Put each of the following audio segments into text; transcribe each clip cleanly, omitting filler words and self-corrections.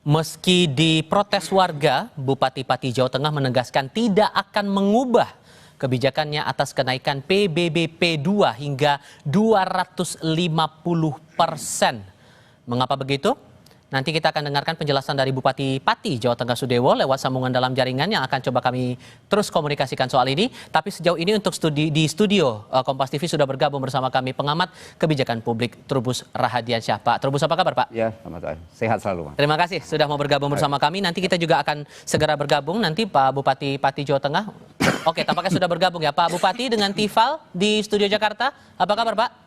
Meski diprotes warga, Bupati Pati Jawa Tengah menegaskan tidak akan mengubah kebijakannya atas kenaikan PBBP 2 hingga 250%. Mengapa begitu? Nanti kita akan dengarkan penjelasan dari Bupati Pati Jawa Tengah Sudewo lewat sambungan dalam jaringan yang akan coba kami terus komunikasikan soal ini. Tapi sejauh ini untuk di studio Kompas TV sudah bergabung bersama kami pengamat kebijakan publik Trubus Rahadiansyah. Pak Trubus, apa kabar Pak? Ya, selamat sore. Sehat selalu, Mas. Terima kasih sudah mau bergabung bersama kami. Nanti kita juga akan segera bergabung nanti Pak Bupati Pati Jawa Tengah. Oke, tampaknya sudah bergabung ya Pak Bupati dengan Tifal di studio Jakarta. Apa kabar Pak?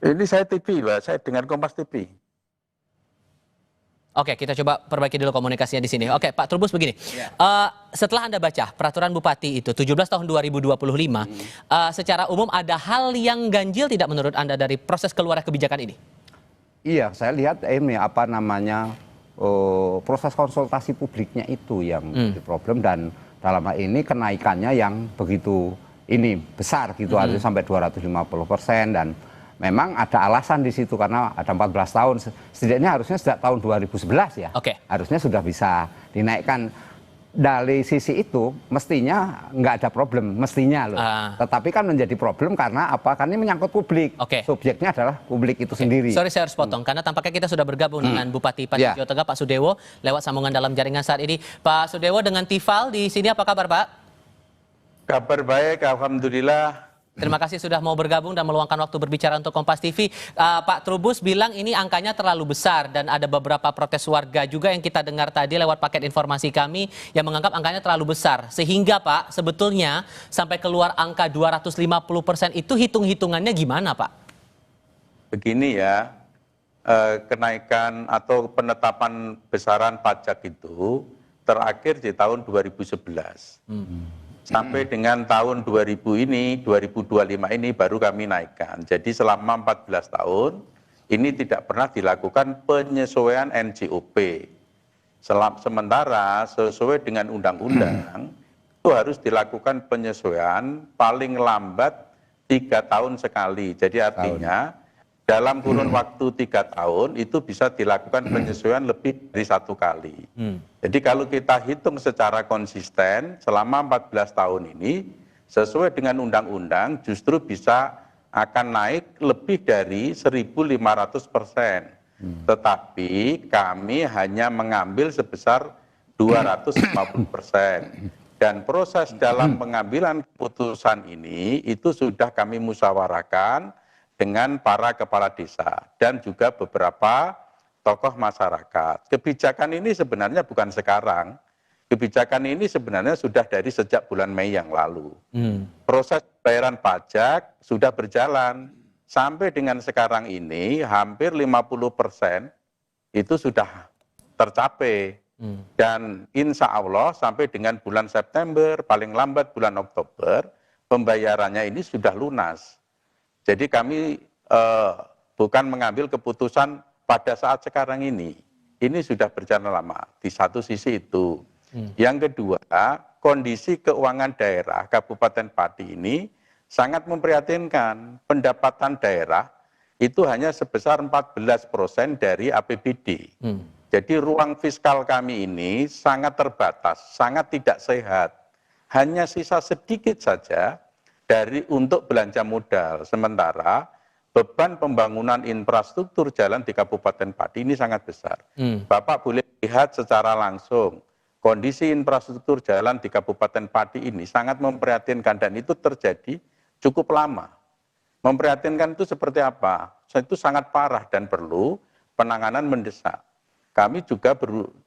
Ini saya TV, Pak. Saya dengan Kompas TV. Oke, kita coba perbaiki dulu komunikasinya di sini. Oke, Pak Trubus begini. Setelah Anda baca peraturan Bupati itu 17 tahun 2025, secara umum ada hal yang ganjil tidak menurut Anda dari proses keluar kebijakan ini? Iya, saya lihat ini proses konsultasi publiknya itu yang jadi problem, dan dalam hal ini kenaikannya yang begitu ini besar gitu, harusnya sampai 250%, dan memang ada alasan di situ karena ada 14 tahun, setidaknya harusnya sejak tahun 2011 ya. Oke. Harusnya sudah bisa dinaikkan. Dari sisi itu mestinya nggak ada problem, mestinya loh. Tetapi kan menjadi problem karena apa? Karena ini menyangkut publik. Subjeknya adalah publik itu sendiri. Sorry, saya harus potong karena tampaknya kita sudah bergabung dengan Bupati Pati Jawa Tengah Pak Sudewo lewat sambungan dalam jaringan saat ini. Pak Sudewo dengan Tifal di sini, apa kabar Pak? Kabar baik, alhamdulillah. Terima kasih sudah mau bergabung dan meluangkan waktu berbicara untuk Kompas TV. Pak Trubus bilang ini angkanya terlalu besar dan ada beberapa protes warga juga yang kita dengar tadi lewat paket informasi kami yang menganggap angkanya terlalu besar. Sehingga Pak, sebetulnya sampai keluar angka 250% itu hitung-hitungannya gimana Pak? Begini ya, kenaikan atau penetapan besaran pajak itu terakhir di tahun 2011. Sampai dengan tahun 2025 ini baru kami naikkan. Jadi selama 14 tahun ini tidak pernah dilakukan penyesuaian NJOP. Sementara sesuai dengan undang-undang itu harus dilakukan penyesuaian paling lambat 3 tahun sekali. Jadi artinya dalam kurun waktu 3 tahun itu bisa dilakukan penyesuaian lebih dari 1 kali. Jadi kalau kita hitung secara konsisten selama 14 tahun ini sesuai dengan undang-undang justru bisa akan naik lebih dari 1.500%. Tetapi kami hanya mengambil sebesar 250%. Dan proses dalam pengambilan keputusan ini itu sudah kami musyawarahkan dengan para kepala desa dan juga beberapa tokoh masyarakat. Kebijakan ini sebenarnya bukan sekarang. Kebijakan ini sebenarnya sudah dari sejak bulan Mei yang lalu. Proses bayaran pajak sudah berjalan. Sampai dengan sekarang ini hampir 50% itu sudah tercapai. Dan insya Allah sampai dengan bulan September, paling lambat bulan Oktober, pembayarannya ini sudah lunas. Jadi kami bukan mengambil keputusan pada saat sekarang ini sudah berjalan lama. Di satu sisi itu. Yang kedua, kondisi keuangan daerah Kabupaten Pati ini sangat memprihatinkan. Pendapatan daerah itu hanya sebesar 14% dari APBD. Jadi ruang fiskal kami ini sangat terbatas, sangat tidak sehat. Hanya sisa sedikit saja untuk belanja modal. Sementara beban pembangunan infrastruktur jalan di Kabupaten Pati ini sangat besar. Bapak boleh lihat secara langsung kondisi infrastruktur jalan di Kabupaten Pati ini sangat memprihatinkan dan itu terjadi cukup lama. Memprihatinkan itu seperti apa? Itu sangat parah dan perlu penanganan mendesak. Kami juga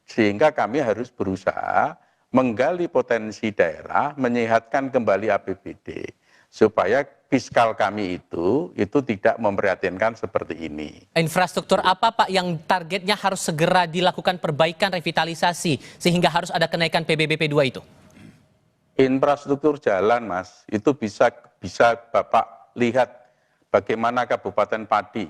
sehingga kami harus berusaha menggali potensi daerah, menyehatkan kembali APBD supaya fiskal kami itu tidak memprihatinkan seperti ini. Infrastruktur apa Pak yang targetnya harus segera dilakukan perbaikan revitalisasi sehingga harus ada kenaikan PBBP 2 itu? Infrastruktur jalan Mas, itu bisa Bapak lihat bagaimana Kabupaten Pati.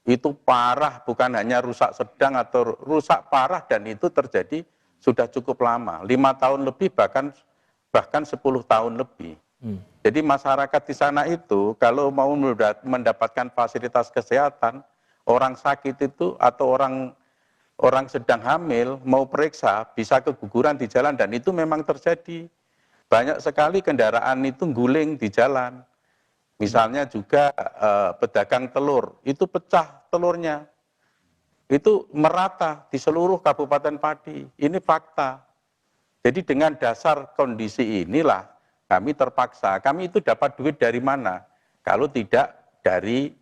Itu parah, bukan hanya rusak sedang atau rusak parah, dan itu terjadi sudah cukup lama, 5 tahun lebih bahkan 10 tahun lebih. Jadi masyarakat di sana itu kalau mau mendapatkan fasilitas kesehatan orang sakit itu atau orang sedang hamil mau periksa bisa keguguran di jalan, dan itu memang terjadi. Banyak sekali kendaraan itu guling di jalan. Misalnya juga pedagang telur, itu pecah telurnya. Itu merata di seluruh Kabupaten Pati. Ini fakta. Jadi dengan dasar kondisi inilah kami terpaksa. Kami itu dapat duit dari mana? Kalau tidak dari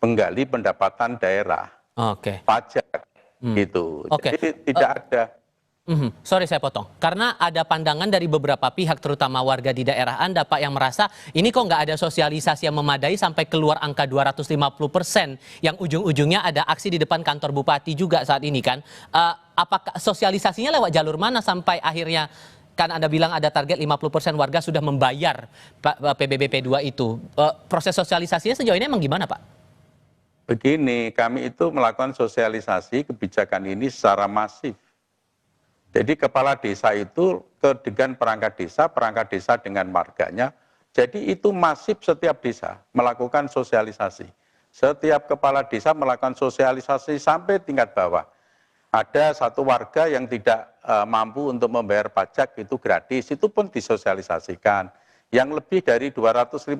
penggali pendapatan daerah. Oke. Pajak gitu. Oke. Jadi tidak ada. Sorry saya potong. Karena ada pandangan dari beberapa pihak, terutama warga di daerah Anda, Pak, yang merasa ini kok nggak ada sosialisasi yang memadai sampai keluar angka 250%, yang ujung-ujungnya ada aksi di depan kantor Bupati juga saat ini kan. Apakah sosialisasinya lewat jalur mana sampai akhirnya, kan Anda bilang ada target 50% warga sudah membayar PBBP 2 itu. Proses sosialisasinya sejauh ini emang gimana, Pak? Begini, kami itu melakukan sosialisasi kebijakan ini secara masif. Jadi kepala desa itu dengan perangkat desa dengan marganya. Jadi itu masif, setiap desa melakukan sosialisasi. Setiap kepala desa melakukan sosialisasi sampai tingkat bawah. Ada satu warga yang tidak mampu untuk membayar pajak, itu gratis, itu pun disosialisasikan. Yang lebih dari 250%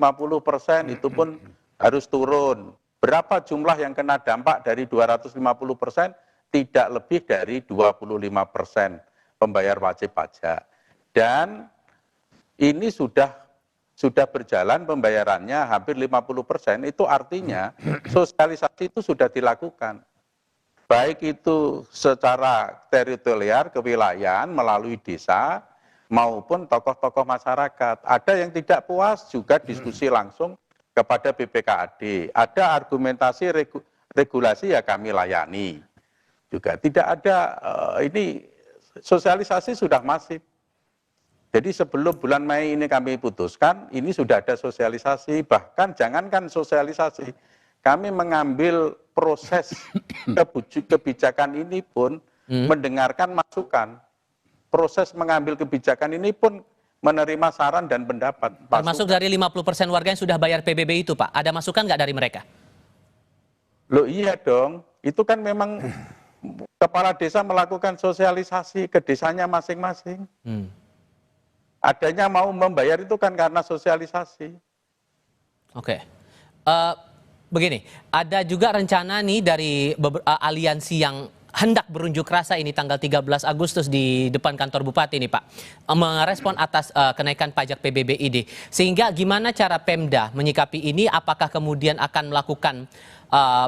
itu pun harus turun. Berapa jumlah yang kena dampak dari 250%? Tidak lebih dari 25% pembayar wajib pajak. Dan ini sudah berjalan pembayarannya hampir 50%, itu artinya sosialisasi itu sudah dilakukan. Baik itu secara teritorial, kewilayahan, melalui desa, maupun tokoh-tokoh masyarakat. Ada yang tidak puas juga diskusi langsung kepada BPKAD. Ada argumentasi regulasi, ya kami layani. Juga tidak ada, ini sosialisasi sudah masif. Jadi sebelum bulan Mei ini kami putuskan, ini sudah ada sosialisasi. Bahkan jangankan sosialisasi, kami mengambil proses kebijakan ini pun mendengarkan masukan. Proses mengambil kebijakan ini pun menerima saran dan pendapat. Termasuk dari 50% warga yang sudah bayar PBB itu, Pak. Ada masukan nggak dari mereka? Loh iya dong, itu kan memang kepala desa melakukan sosialisasi ke desanya masing-masing. Adanya mau membayar itu kan karena sosialisasi. Oke. Begini, ada juga rencana nih dari aliansi yang hendak berunjuk rasa ini tanggal 13 Agustus di depan kantor Bupati nih, Pak. Merespon atas kenaikan pajak PBB ini. Sehingga gimana cara Pemda menyikapi ini? Apakah kemudian akan melakukan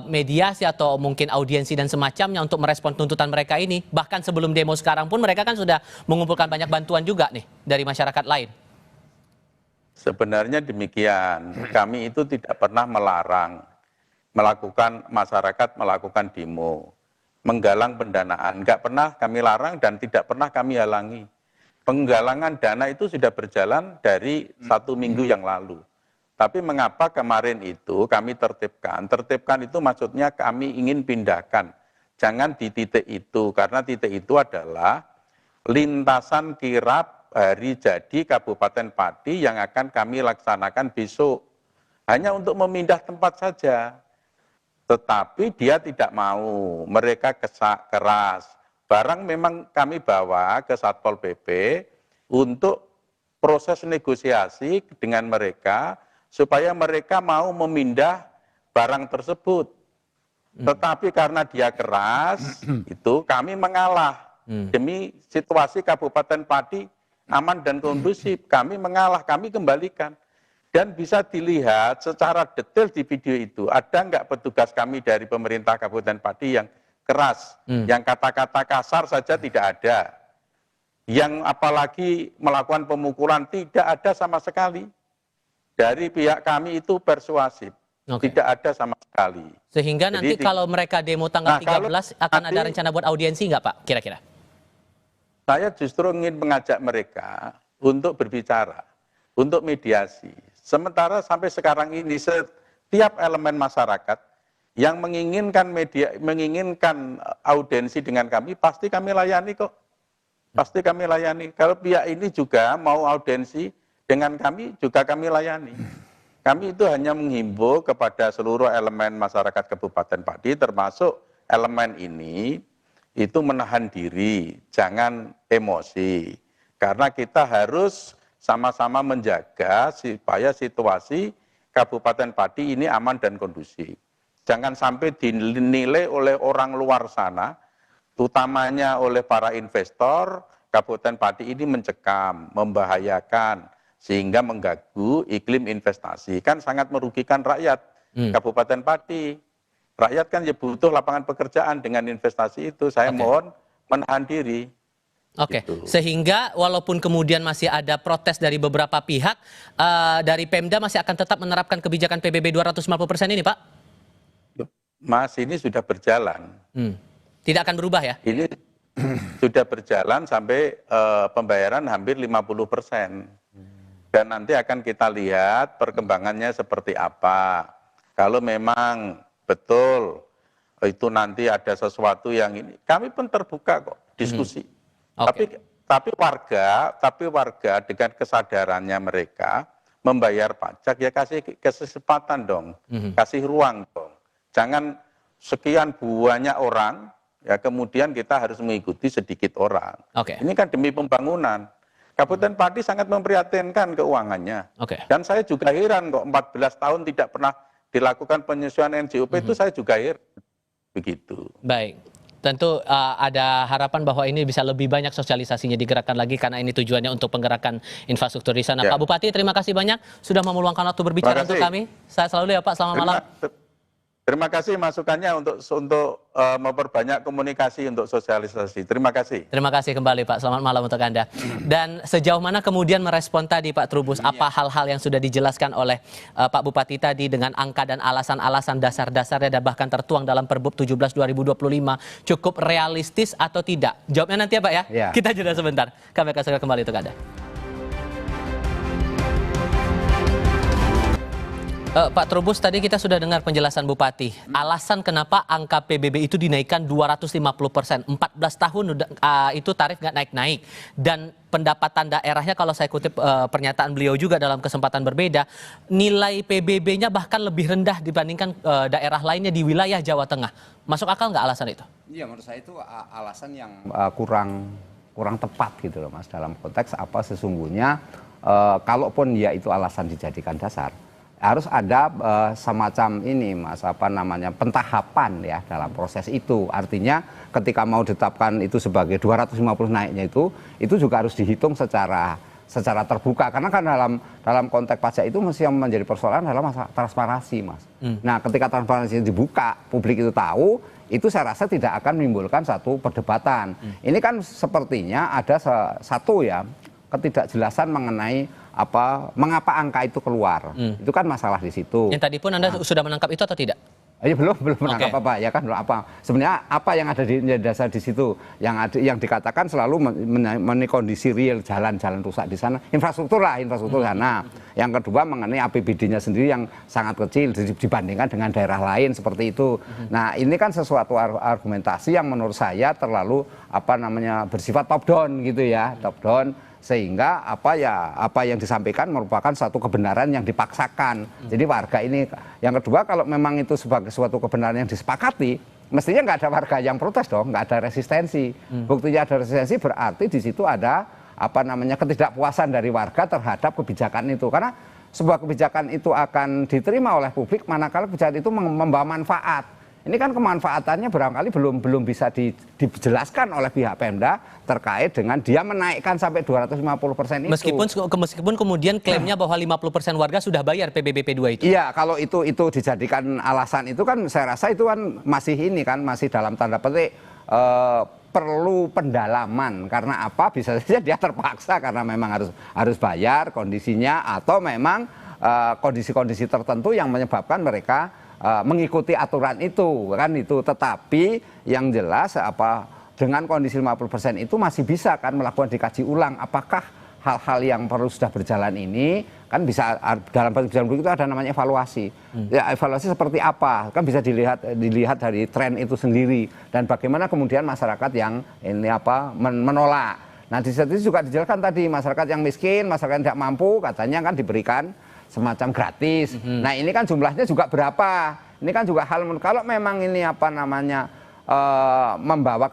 mediasi atau mungkin audiensi dan semacamnya untuk merespon tuntutan mereka ini? Bahkan sebelum demo sekarang pun mereka kan sudah mengumpulkan banyak bantuan juga nih dari masyarakat lain. Sebenarnya demikian, kami itu tidak pernah melarang masyarakat melakukan demo, menggalang pendanaan. Enggak pernah kami larang dan tidak pernah kami halangi. Penggalangan dana itu sudah berjalan dari 1 minggu yang lalu. Tapi mengapa kemarin itu kami tertibkan? Tertibkan itu maksudnya kami ingin pindahkan. Jangan di titik itu, karena titik itu adalah lintasan kirap hari jadi Kabupaten Pati yang akan kami laksanakan besok. Hanya untuk memindah tempat saja. Tetapi dia tidak mau, mereka keras. Barang memang kami bawa ke Satpol PP untuk proses negosiasi dengan mereka, supaya mereka mau memindah barang tersebut. Tetapi karena dia keras, itu kami mengalah. Demi situasi Kabupaten Pati aman dan kondusif, kami mengalah, kami kembalikan. Dan bisa dilihat secara detail di video itu, ada nggak petugas kami dari pemerintah Kabupaten Pati yang keras, yang kata-kata kasar saja tidak ada. Yang apalagi melakukan pemukulan tidak ada sama sekali. Dari pihak kami itu persuasif, tidak ada sama sekali. Sehingga nanti kalau mereka demo tanggal 13 akan ada rencana buat audiensi nggak, Pak, kira-kira? Saya justru ingin mengajak mereka untuk berbicara, untuk mediasi. Sementara sampai sekarang ini setiap elemen masyarakat yang menginginkan audiensi dengan kami, pasti kami layani kok. Pasti kami layani. Kalau pihak ini juga mau audiensi dengan kami, juga kami layani. Kami itu hanya menghimbau kepada seluruh elemen masyarakat Kabupaten Pati, termasuk elemen ini, itu menahan diri, jangan emosi. Karena kita harus sama-sama menjaga supaya situasi Kabupaten Pati ini aman dan kondusif. Jangan sampai dinilai oleh orang luar sana, utamanya oleh para investor, Kabupaten Pati ini mencekam, membahayakan, sehingga mengganggu iklim investasi. Kan sangat merugikan rakyat Kabupaten Pati. Rakyat kan ya butuh lapangan pekerjaan dengan investasi itu. Saya mohon menahan diri. Oke, Gitu. sehingga walaupun kemudian masih ada protes dari beberapa pihak, dari Pemda masih akan tetap menerapkan kebijakan PBB 250% ini, Pak? Mas, ini sudah berjalan. Tidak akan berubah ya? Ini sudah berjalan sampai pembayaran hampir 50%. Dan nanti akan kita lihat perkembangannya seperti apa. Kalau memang betul itu nanti ada sesuatu yang ini, kami pun terbuka kok diskusi. Tapi warga dengan kesadarannya mereka membayar pajak ya kasih kesempatan dong, kasih ruang dong. Jangan sekian banyak orang ya kemudian kita harus mengikuti sedikit orang. Ini kan demi pembangunan. Kabupaten Pati sangat memprihatinkan keuangannya. Dan saya juga heran kok 14 tahun tidak pernah dilakukan penyesuaian NJOP itu saya juga heran. Begitu. Baik. Tentu ada harapan bahwa ini bisa lebih banyak sosialisasinya digerakkan lagi karena ini tujuannya untuk penggerakan infrastruktur di sana. Pak Bupati, terima kasih banyak sudah meluangkan waktu berbicara untuk kami. Saya selalu ya Pak, selamat malam. Terima kasih masukannya untuk memperbanyak komunikasi untuk sosialisasi. Terima kasih. Terima kasih kembali Pak, selamat malam untuk Anda. Dan sejauh mana kemudian merespon tadi Pak Trubus, apa hal-hal yang sudah dijelaskan oleh Pak Bupati tadi dengan angka dan alasan-alasan dasar-dasarnya dan bahkan tertuang dalam Perbup 17 2025 cukup realistis atau tidak? Jawabnya nanti ya Pak ya? Kita jeda sebentar, kami akan segera kembali untuk Anda. Pak Trubus, tadi kita sudah dengar penjelasan Bupati. Alasan kenapa angka PBB itu dinaikkan 250%. 14 tahun itu tarif nggak naik-naik. Dan pendapatan daerahnya kalau saya kutip pernyataan beliau juga dalam kesempatan berbeda, nilai PBB-nya bahkan lebih rendah dibandingkan daerah lainnya di wilayah Jawa Tengah. Masuk akal nggak alasan itu? Iya, menurut saya itu alasan yang kurang tepat gitu loh Mas. Dalam konteks apa sesungguhnya, kalaupun ya itu alasan dijadikan dasar, harus ada semacam ini Mas, pentahapan ya dalam proses itu. Artinya ketika mau ditetapkan itu sebagai 250 naiknya itu juga harus dihitung secara terbuka. Karena kan dalam konteks pajak itu mesti yang menjadi persoalan adalah masalah transparansi Mas. Nah ketika transparansi dibuka, publik itu tahu, itu saya rasa tidak akan menimbulkan satu perdebatan. Ini kan sepertinya ada satu ya ketidakjelasan mengenai mengapa angka itu keluar. Itu kan masalah di situ. Yang tadi pun Anda sudah menangkap itu atau tidak? Belum menangkap apa ya kan sebenarnya apa yang ada di dasar di situ yang dikatakan selalu kondisi real jalan-jalan rusak di sana, infrastruktur sana. Yang kedua mengenai APBD-nya sendiri yang sangat kecil dibandingkan dengan daerah lain seperti itu. Nah, ini kan sesuatu argumentasi yang menurut saya terlalu bersifat top down gitu ya, top down. Sehingga apa yang disampaikan merupakan satu kebenaran yang dipaksakan. Jadi warga ini, yang kedua kalau memang itu sebagai suatu kebenaran yang disepakati, mestinya nggak ada warga yang protes dong, nggak ada resistensi. Buktinya ada resistensi berarti di situ ada ketidakpuasan dari warga terhadap kebijakan itu. Karena sebuah kebijakan itu akan diterima oleh publik manakala kebijakan itu membawa manfaat. Ini kan kemanfaatannya barangkali belum bisa dijelaskan oleh pihak Pemda terkait dengan dia menaikkan sampai 250% itu. Meskipun kemudian klaimnya bahwa 50% warga sudah bayar PBB P2 itu. Iya, kalau itu dijadikan alasan itu kan saya rasa itu kan masih dalam tanda petik perlu pendalaman. Karena apa? Bisa saja dia terpaksa karena memang harus bayar kondisinya, atau memang kondisi-kondisi tertentu yang menyebabkan mereka mengikuti aturan itu kan itu. Tetapi yang jelas dengan kondisi 50% itu masih bisa kan melakukan dikaji ulang apakah hal-hal yang perlu sudah berjalan ini kan bisa dalam berjalan itu ada namanya evaluasi. Ya, evaluasi seperti apa kan bisa dilihat dari tren itu sendiri dan bagaimana kemudian masyarakat yang ini menolak. Nah, di situ juga dijelaskan tadi masyarakat yang miskin, masyarakat yang tidak mampu katanya kan diberikan semacam gratis. Nah ini kan jumlahnya juga berapa? Ini kan juga hal, kalau memang ini apa namanya membawa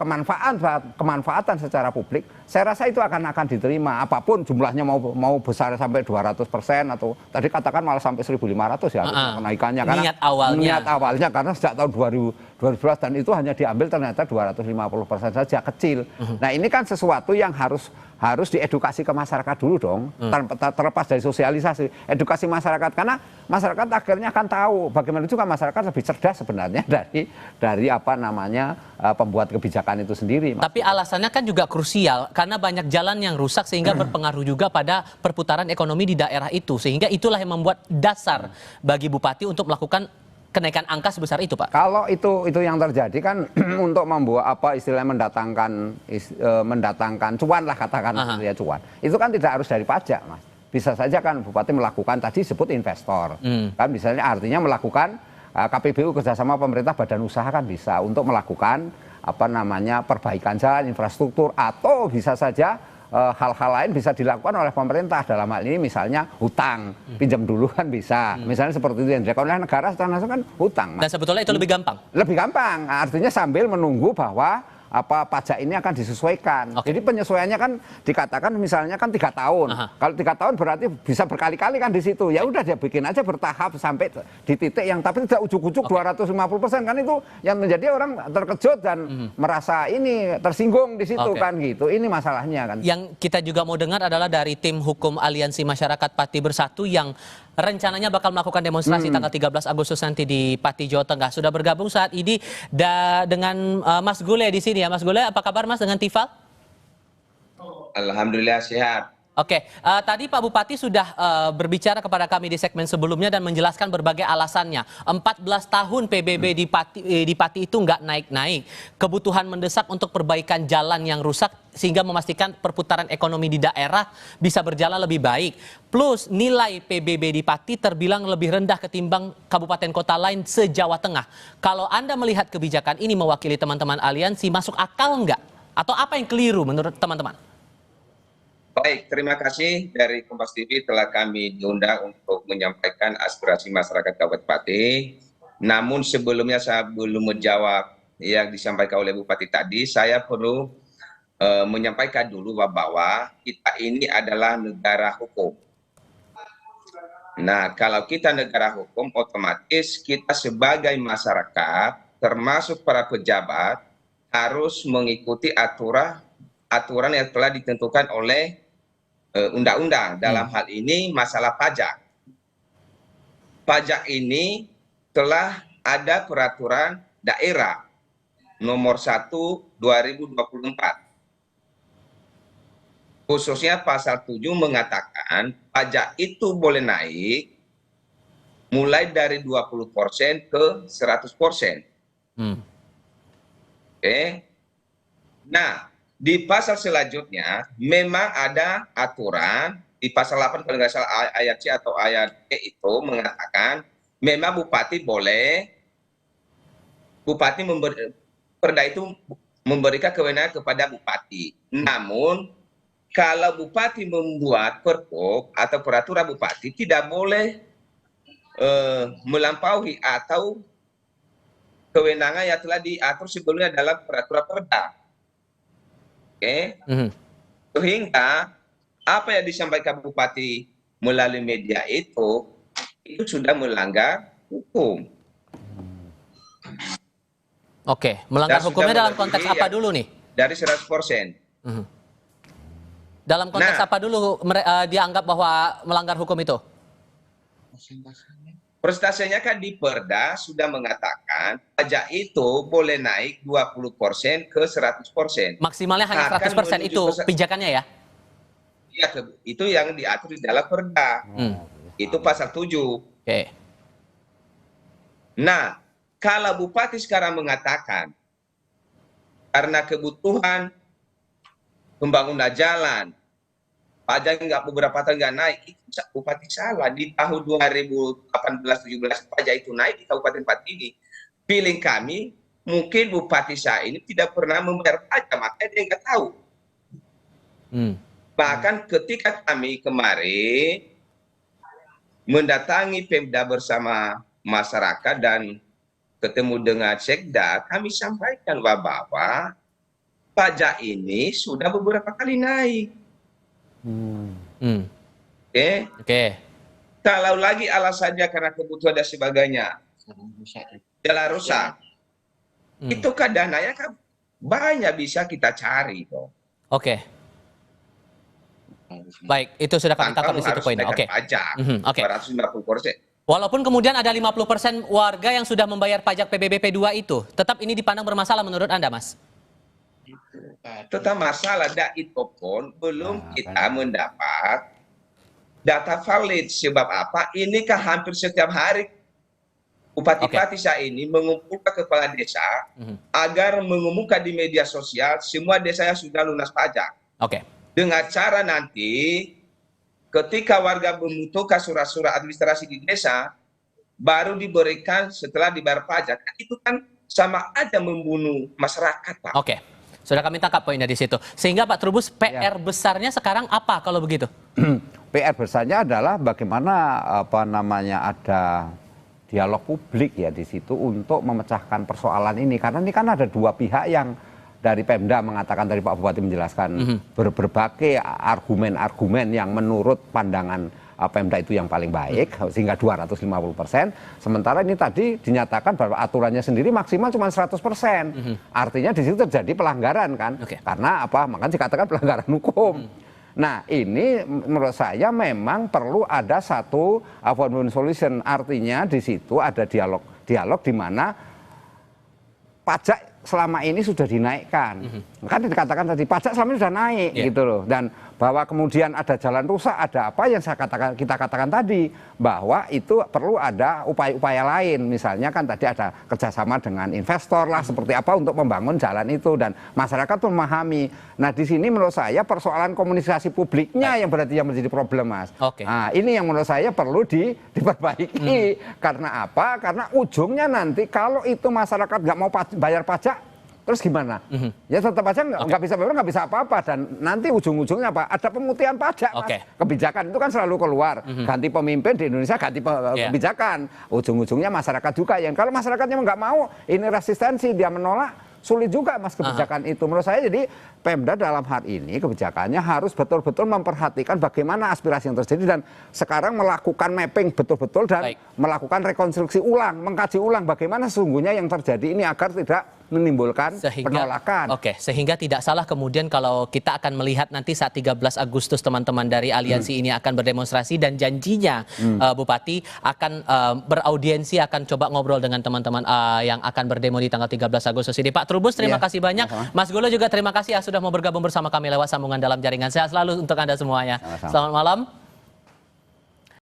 kemanfaatan secara publik, saya rasa itu akan diterima. Apapun jumlahnya mau besar sampai 200% atau tadi katakan malah sampai 1.500 ya kenaikannya. Karena niat awalnya karena sejak tahun 2012 dan itu hanya diambil ternyata 250% saja, kecil. Nah ini kan sesuatu yang harus diedukasi ke masyarakat dulu dong, terlepas dari sosialisasi, edukasi masyarakat, karena masyarakat akhirnya akan tahu bagaimana juga masyarakat lebih cerdas sebenarnya dari apa namanya pembuat kebijakan itu sendiri. Tapi alasannya kan juga krusial karena banyak jalan yang rusak sehingga berpengaruh juga pada perputaran ekonomi di daerah itu, sehingga itulah yang membuat dasar bagi bupati untuk melakukan kenaikan angka sebesar itu, Pak. Kalau itu yang terjadi kan untuk membuat apa istilahnya mendatangkan cuan lah, katakan ya cuan. Itu kan tidak harus dari pajak, Mas. Bisa saja kan bupati melakukan tadi sebut investor. Kan misalnya artinya melakukan KPBU kerjasama pemerintah badan usaha kan bisa untuk melakukan apa namanya perbaikan jalan, infrastruktur, atau bisa saja hal-hal lain bisa dilakukan oleh pemerintah, dalam hal ini misalnya hutang, pinjam dulu kan bisa, misalnya seperti itu yang dilakukan oleh negara secara nasional kan hutang. Dan sebetulnya itu lebih gampang? Lebih gampang, artinya sambil menunggu bahwa pajak ini akan disesuaikan. Jadi penyesuaiannya kan dikatakan misalnya kan 3 tahun. Kalau 3 tahun berarti bisa berkali-kali kan di situ. Ya udah dia bikin aja bertahap sampai di titik yang tapi tidak ujuk-ujuk 250% kan, itu yang menjadi orang terkejut dan merasa ini tersinggung di situ kan gitu. Ini masalahnya kan. Yang kita juga mau dengar adalah dari tim hukum Aliansi Masyarakat Pati Bersatu yang rencananya bakal melakukan demonstrasi tanggal 13 Agustus nanti di Pati, Jawa Tengah. Sudah bergabung saat ini dengan Mas Gule di sini ya. Mas Gule, apa kabar Mas dengan Tifal? Alhamdulillah sehat. Oke, tadi Pak Bupati sudah berbicara kepada kami di segmen sebelumnya dan menjelaskan berbagai alasannya. 14 tahun PBB di Pati itu nggak naik-naik. Kebutuhan mendesak untuk perbaikan jalan yang rusak sehingga memastikan perputaran ekonomi di daerah bisa berjalan lebih baik. Plus nilai PBB di Pati terbilang lebih rendah ketimbang kabupaten kota lain se-Jawa Tengah. Kalau Anda melihat kebijakan ini mewakili teman-teman aliansi, masuk akal nggak? Atau apa yang keliru menurut teman-teman? Baik, terima kasih dari Kompas TV telah kami diundang untuk menyampaikan aspirasi masyarakat Kabupaten Pati. Namun sebelumnya saya belum menjawab yang disampaikan oleh Bupati tadi, saya perlu menyampaikan dulu bahwa kita ini adalah negara hukum. Nah, kalau kita negara hukum, otomatis kita sebagai masyarakat, termasuk para pejabat, harus mengikuti aturan yang telah ditentukan oleh undang-undang, dalam hal ini masalah pajak. Pajak ini telah ada peraturan daerah nomor 1 2024. Khususnya pasal 7 mengatakan pajak itu boleh naik mulai dari 20% ke 100%. Oke. Nah, di pasal selanjutnya memang ada aturan di pasal 8 kalau nggak salah ayat C atau ayat E itu mengatakan memang bupati perda itu memberikan kewenangan kepada bupati. Namun kalau bupati membuat perpuk atau peraturan bupati tidak boleh melampaui atau kewenangan yang telah diatur sebelumnya dalam peraturan perda. Sehingga apa yang disampaikan Bupati melalui media itu sudah melanggar hukum. Oke, melanggar hukumnya dalam konteks apa dulu nih? Dari 100%. Dalam konteks apa dulu dianggap bahwa melanggar hukum itu? Presentasinya kan di Perda sudah mengatakan pajak itu boleh naik 20% ke 100%. Maksimalnya hanya 100% itu pijakannya ya? Iya, itu yang diatur di dalam Perda. Itu pasal 7. Oke. Nah, kalau Bupati sekarang mengatakan karena kebutuhan pembangunan jalan, pajak beberapa tahun nggak naik, itu Bupati salah. Di tahun 2018-17 pajak itu naik di Kabupaten Pati ini. Feeling kami, mungkin Bupati saya ini tidak pernah membayar pajak, makanya dia nggak tahu. Bahkan ketika kami kemarin mendatangi Pemda bersama masyarakat dan ketemu dengan Sekda, kami sampaikan bahwa pajak ini sudah beberapa kali naik. Oke. Kalau lagi alasannya karena kebutuhan dan sebagainya, jalan rusak, itu kan dananya kan banyak bisa kita cari kok. Oke. Baik, itu sudah kami tangkap di situ poinnya. Oke. Pajak, 250%. Walaupun kemudian ada 50% warga yang sudah membayar pajak PBBP 2 itu, tetap ini dipandang bermasalah menurut Anda, Mas? Tetap masalah, itu pun belum kita mendapat data valid. Sebab apa? Ini kan hampir setiap hari Bupati saya ini mengumpulkan kepala desa agar mengumumkan di media sosial semua desanya sudah lunas pajak. Dengan cara nanti ketika warga membutuhkan surat-surat administrasi di desa, baru diberikan setelah dibayar pajak. Itu kan sama aja membunuh masyarakat, Pak. Oke, sudah kami tangkap poinnya di situ. Sehingga Pak Trubus, PR besarnya sekarang apa kalau begitu? PR besarnya adalah bagaimana ada dialog publik ya di situ untuk memecahkan persoalan ini. Karena ini kan ada dua pihak yang dari Pemda mengatakan, tadi Pak Bupati menjelaskan berbagai argumen-argumen yang menurut pandangan Pemda itu yang paling baik, sehingga 250%. Sementara ini tadi dinyatakan bahwa aturannya sendiri maksimal cuma 100%. Artinya di situ terjadi pelanggaran kan, karena apa? Makanya dikatakan pelanggaran hukum. Nah, ini menurut saya memang perlu ada satu solution. Artinya di situ ada dialog di mana pajak selama ini sudah dinaikkan. Kan dikatakan tadi pajak selama ini sudah naik gitu loh. Dan bahwa kemudian ada jalan rusak, ada apa yang kita katakan tadi, bahwa itu perlu ada upaya-upaya lain. Misalnya kan tadi ada kerjasama dengan investor lah, seperti apa untuk membangun jalan itu, dan masyarakat memahami. Nah, di sini menurut saya persoalan komunikasi publiknya yang berarti yang menjadi problem, Mas. Nah, ini yang menurut saya perlu diperbaiki. Karena apa? Karena ujungnya nanti kalau itu masyarakat nggak mau bayar pajak, terus gimana? Ya tetap aja nggak bisa bayar, nggak bisa apa-apa, dan nanti ujung-ujungnya apa? Ada pemutihan pajak, Mas. Kebijakan itu kan selalu keluar. Ganti pemimpin di Indonesia, ganti kebijakan. Ujung-ujungnya masyarakat juga yang kalau masyarakatnya nggak mau, ini resistensi, dia menolak, sulit juga, Mas, kebijakan itu. Menurut saya jadi Pemda dalam hal ini kebijakannya harus betul-betul memperhatikan bagaimana aspirasi yang terjadi dan sekarang melakukan mapping betul-betul dan melakukan rekonstruksi ulang, mengkaji ulang bagaimana sesungguhnya yang terjadi ini agar tidak menimbulkan penolakan. Sehingga tidak salah kemudian kalau kita akan melihat nanti saat 13 Agustus teman-teman dari aliansi ini akan berdemonstrasi dan janjinya Bupati akan beraudiensi, akan coba ngobrol dengan teman-teman yang akan berdemo di tanggal 13 Agustus ini. Pak Trubus, terima kasih banyak. Mas Golo juga terima kasih sudah mau bergabung bersama kami lewat sambungan dalam jaringan. Sehat selalu untuk Anda semuanya. Selamat malam.